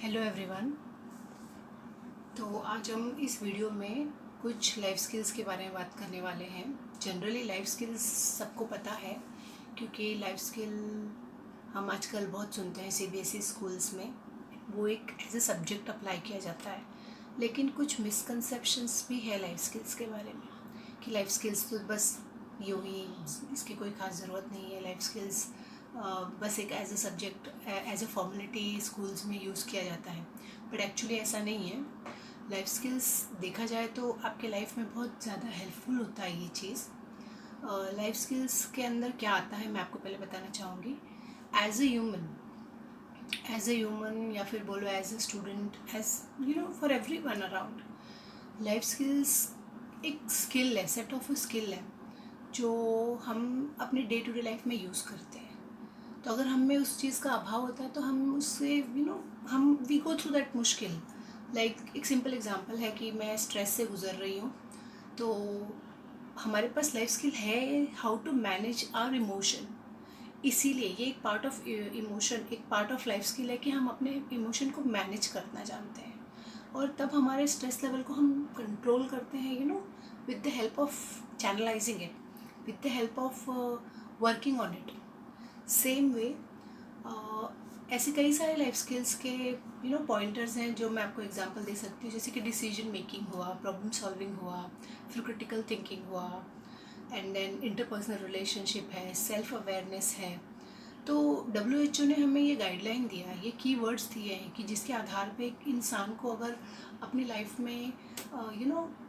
Hello everyone. तो आज हम इस वीडियो में कुछ लाइफ स्किल्स के बारे में बात करने वाले हैं। जनरली लाइफ स्किल्स सबको पता है, क्योंकि लाइफ स्किल हम आजकल बहुत सुनते हैं सीबीएसई स्कूल्स में। वो एक एज ए सब्जेक्ट अप्लाई किया जाता है। लेकिन कुछ मिसकंसेप्शंस भी है लाइफ स्किल्स के बारे में, कि लाइफ स्किल्स तो बस यूँ ही, इसकी कोई ख़ास ज़रूरत नहीं है। लाइफ स्किल्स बस एक as a subject, as a formality schools में यूज़ किया जाता है, बट एक्चुअली ऐसा नहीं है। लाइफ स्किल्स देखा जाए तो आपके लाइफ में बहुत ज़्यादा हेल्पफुल होता है ये चीज़। लाइफ स्किल्स के अंदर क्या आता है मैं आपको पहले बताना चाहूँगी। एज ए ह्यूमन या फिर बोलो as a student, as for every one around, life skills एक स्किल है, सेट ऑफ स्किल है जो हम अपने डे टू डे लाइफ में यूज़ करते हैं। तो अगर हम में उस चीज़ का अभाव होता है तो हम उससे हम वी गो थ्रू दैट मुश्किल। एक सिंपल एग्जांपल है कि मैं स्ट्रेस से गुज़र रही हूँ, तो हमारे पास लाइफ स्किल है how to manage our emotion. इसीलिए ये एक पार्ट ऑफ इमोशन, एक पार्ट ऑफ लाइफ स्किल है कि हम अपने इमोशन को मैनेज करना जानते हैं, और तब हमारे स्ट्रेस लेवल को हम कंट्रोल करते हैं with the help of channelising it, with the help of working on it. Same way ऐसे कई सारे लाइफ स्किल्स के पॉइंटर्स हैं जो मैं आपको एग्जांपल दे सकती हूँ, जैसे कि डिसीजन मेकिंग हुआ, प्रॉब्लम सॉल्विंग हुआ, फिर क्रिटिकल थिंकिंग हुआ, एंड देन इंटरपर्सनल रिलेशनशिप है, सेल्फ अवेयरनेस है। तो WHO ने हमें ये गाइडलाइन दिया है, ये कीवर्ड्स दिए हैं कि जिसके आधार पे एक इंसान को अगर अपनी लाइफ में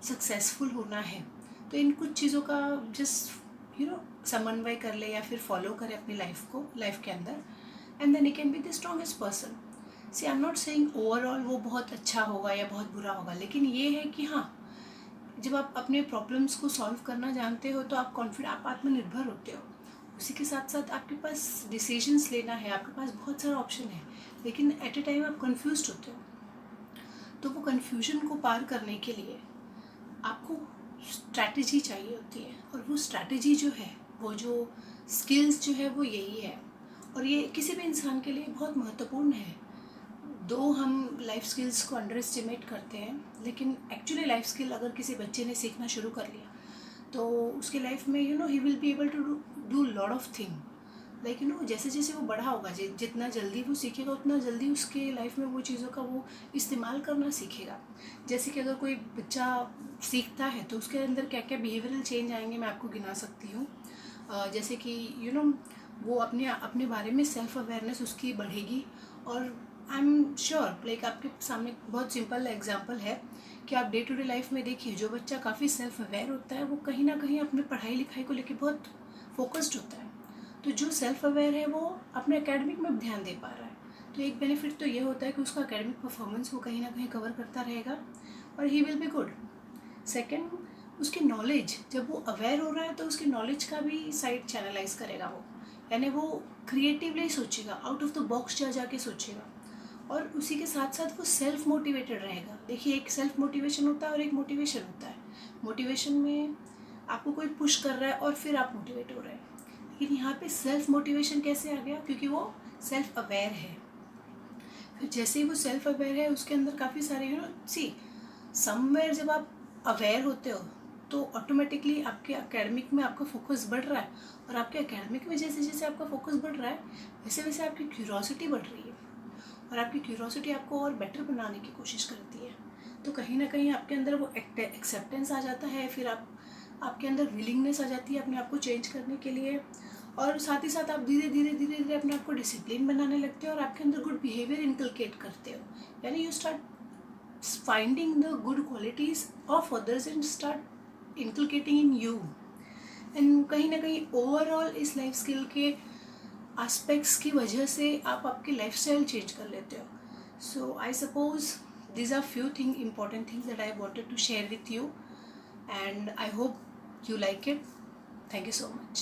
सक्सेसफुल होना है तो इन कुछ चीज़ों का जस्ट समन्वय कर ले या फिर फॉलो करे अपनी लाइफ के अंदर, and then he can be the strongest person. See I am not saying overall वो बहुत अच्छा होगा या बहुत बुरा होगा, लेकिन ये है कि हाँ, जब आप अपने प्रॉब्लम्स को सॉल्व करना जानते हो तो आप आत्मनिर्भर होते हो। उसी के साथ साथ आपके पास डिसीजंस लेना है, आपके पास बहुत सारा ऑप्शन है, लेकिन एट ए टाइम आप कंफ्यूज्ड होते हो। तो वो कन्फ्यूजन को पार करने के लिए आपको स्ट्रैटेजी चाहिए होती है, और वो स्ट्रैटेजी जो है, वो जो स्किल्स जो है वो यही है, और ये किसी भी इंसान के लिए बहुत महत्वपूर्ण है। दो हम लाइफ स्किल्स को अंडर एस्टिमेट करते हैं, लेकिन एक्चुअली लाइफ स्किल अगर किसी बच्चे ने सीखना शुरू कर लिया तो उसके लाइफ में ही will be able to do lot of thing. जैसे जैसे वो बड़ा होगा, जितना जल्दी वो सीखेगा उतना जल्दी उसके लाइफ में वो चीज़ों का वो इस्तेमाल करना सीखेगा। जैसे कि अगर कोई बच्चा सीखता है तो उसके अंदर क्या क्या बिहेवियरल चेंज आएंगे मैं आपको गिना सकती हूँ। जैसे कि वो अपने अपने बारे में सेल्फ अवेयरनेस उसकी बढ़ेगी, और आई एम श्योर आपके सामने बहुत सिंपल एग्जांपल है कि आप डे टू डे लाइफ में देखिए, जो बच्चा काफ़ी सेल्फ अवेयर होता है वो कहीं ना कहीं अपनी पढ़ाई लिखाई को लेकर बहुत फोकस्ड होता है। तो जो सेल्फ अवेयर है वो अपने एकेडमिक में ध्यान दे पा रहा है, तो एक बेनिफिट तो ये होता है कि उसका एकेडमिक परफॉर्मेंस वो कहीं ना कहीं कवर करता रहेगा और ही विल बी गुड। सेकेंड, उसकी नॉलेज, जब वो अवेयर हो रहा है तो उसकी नॉलेज का भी साइड चैनलाइज करेगा वो, यानी वो क्रिएटिवली सोचेगा, आउट ऑफ द बॉक्स जा जाके सोचेगा, और उसी के साथ साथ वो सेल्फ मोटिवेटेड रहेगा। देखिए, एक सेल्फ मोटिवेशन होता है और एक मोटिवेशन होता है। मोटिवेशन में आपको कोई पुश कर रहा है और फिर आप मोटिवेट हो रहे हैं, लेकिन यहाँ पे सेल्फ मोटिवेशन कैसे आ गया? क्योंकि वो सेल्फ अवेयर है। फिर जैसे ही वो सेल्फ अवेयर है उसके अंदर काफ़ी सारे समवेयर जब आप अवेयर होते हो तो ऑटोमेटिकली आपके एकेडमिक में आपका फोकस बढ़ रहा है, और आपके एकेडमिक में जैसे जैसे आपका फोकस बढ़ रहा है वैसे वैसे आपकी क्यूरोसिटी बढ़ रही है, और आपकी क्यूरोसिटी आपको और बेटर बनाने की कोशिश करती है। तो कहीं ना कहीं आपके अंदर वो एक्सेप्टेंस आ जाता है, फिर आपके अंदर विलिंगनेस आ जाती है अपने आप को चेंज करने के लिए, और साथ ही साथ आप धीरे धीरे धीरे धीरे अपने आप को डिसिप्लिन बनाने लगते हो और आपके अंदर गुड बिहेवियर इनकलकेट करते हो, यानी you start finding the good qualities of others and start inculcating in you, and कहीं ना कहीं ओवरऑल इस लाइफ स्किल के एस्पेक्ट्स की वजह से आप आपकी लाइफ स्टाइल चेंज कर लेते हो। So I suppose these are few important things that I wanted to share with you, and I hope you like it. Thank you so much.